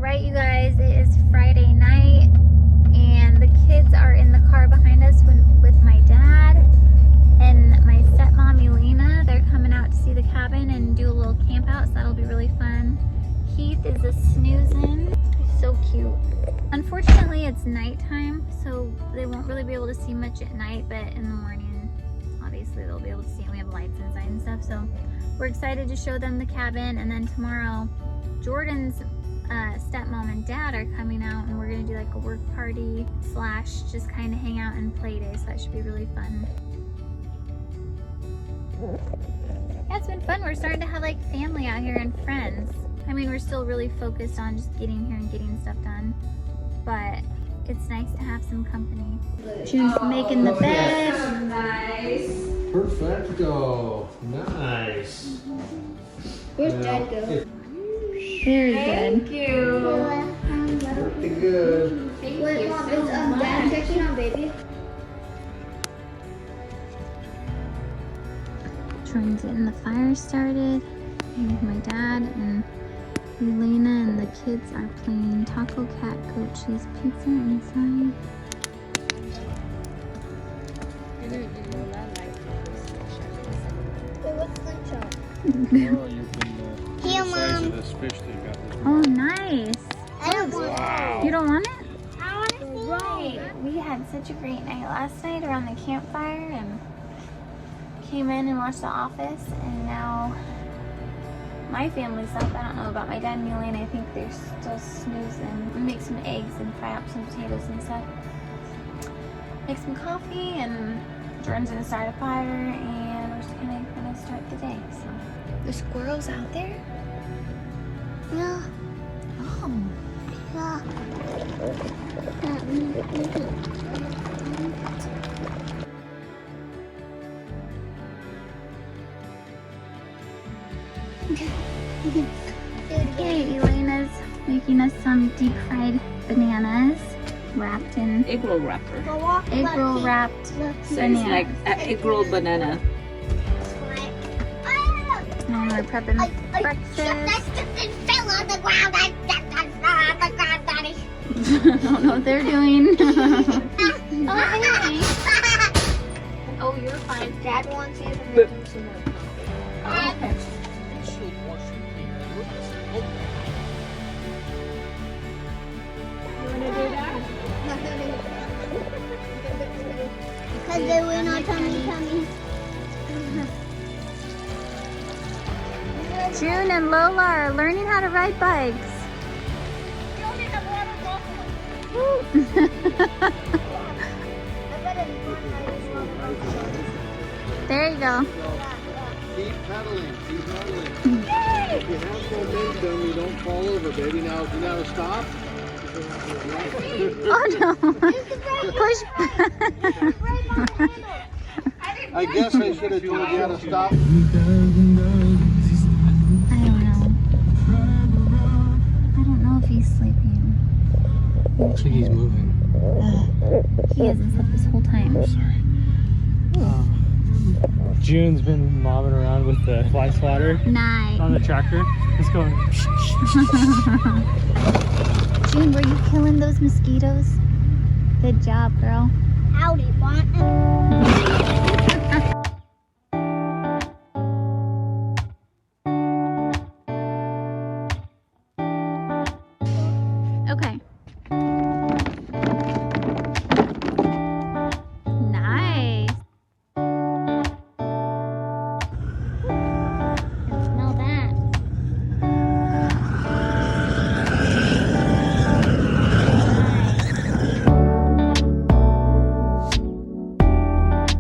Alright, you guys, it is Friday night and the kids are in the car behind us with my dad and my stepmom Elena. They're coming out to see the cabin and do a little camp out, so that'll be really fun. Heath is a snoozing. He's so cute. Unfortunately, it's nighttime, so they won't really be able to see much at night, but in the morning, obviously they'll be able to see, and we have lights inside and stuff, so we're excited to show them the cabin. And then tomorrow, Jordan's stepmom and dad are coming out, and we're gonna do like a work party slash just kind of hang out and play day, so that should be really fun. Yeah, it's been fun. We're starting to have like family out here and friends. I mean, we're still really focused on just getting here and getting stuff done, but it's nice to have some company. June's making the bed. Nice. Perfecto. Nice. Where's Dad go? Very Thank good. you. Pretty good. Wait, Mom, is Dad checking on baby? Trying getting the fire started. And my dad and Elena and the kids are playing Taco Cat Goat Cheese Pizza inside. Wait, what's the shot? Here, Mom. Oh, nice. I don't want You don't want it? I want to see it. We had such a great night last night around the campfire and came in and watched The Office, and now my family's up. I don't know about my dad and Elena. I think they're still snoozing. We make some eggs and fry up some potatoes and stuff. Make some coffee, and Jordan's gonna start a fire, and we're just gonna start the day. So the squirrels out there? Yeah. Oh. Yeah. Okay, Elena's making us some deep fried bananas wrapped in Egg roll wrapper. egg roll wrapped So it's bananas. like an egg roll banana. And we're prepping breakfast. Fell on the ground. I on the ground, Daddy. I don't know what they're doing. Oh, hey. Oh, you're fine. Dad wants you to make him some more coffee. Okay. Because they went on tummy. June and Lola are learning how to ride bikes. There you go. Keep pedaling. Keep pedaling. If you have momentum, you don't fall over, baby. Now, if you gotta stop. Oh no. Push. I guess I should have told you how to stop. I don't know if he's sleeping. Looks like he's moving. He hasn't slept this whole time. Sorry. June's been mobbing around with the fly swatter Nice. on the tractor. It's going. June, were you killing those mosquitoes? Good job, girl. Howdy, Bon. Okay. Nice. Can smell that. Nice.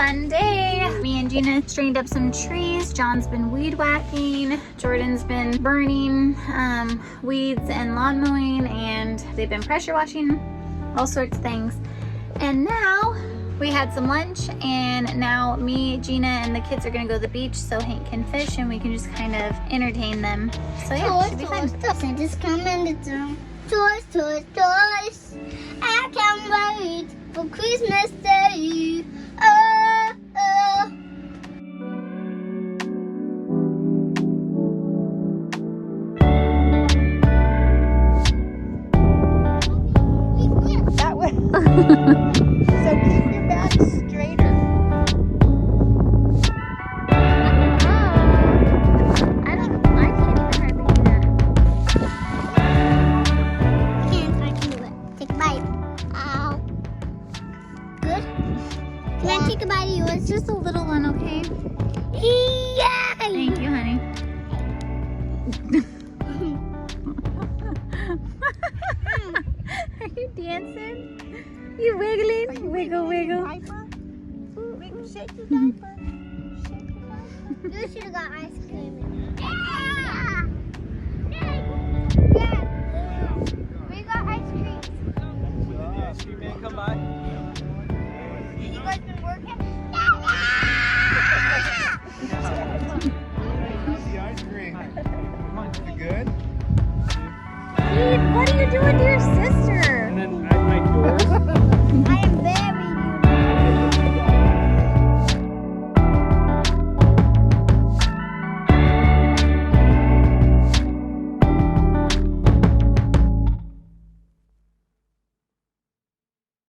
fun day. Me and Gina strained up some trees. John's been weed whacking. Jordan's been burning weeds and lawn mowing, and they've been pressure washing, all sorts of things. And now we had some lunch, and now me, Gina, and the kids are gonna go to the beach so Hank can fish and we can just kind of entertain them. So yeah, it should be fun. Santa's coming to town. Toys, toys, toys. I can't wait for Christmas Day. Oh, oh. That way. So keep your back straighter. I can't even hardly do that. I can do it. Take a bite. Ow. Good? Can I take a bite of yours? Just a little one, okay? Yay! Thank you, honey. Are you dancing? You wiggling? Wiggle, wiggle. Diaper? Shake your diaper. You should have got ice cream. Yeah! Yeah! We got ice cream. Ice cream man come by. You guys been working? How's the ice cream? Is it good? Pete, what are you doing to your sister? And then at my doors. I am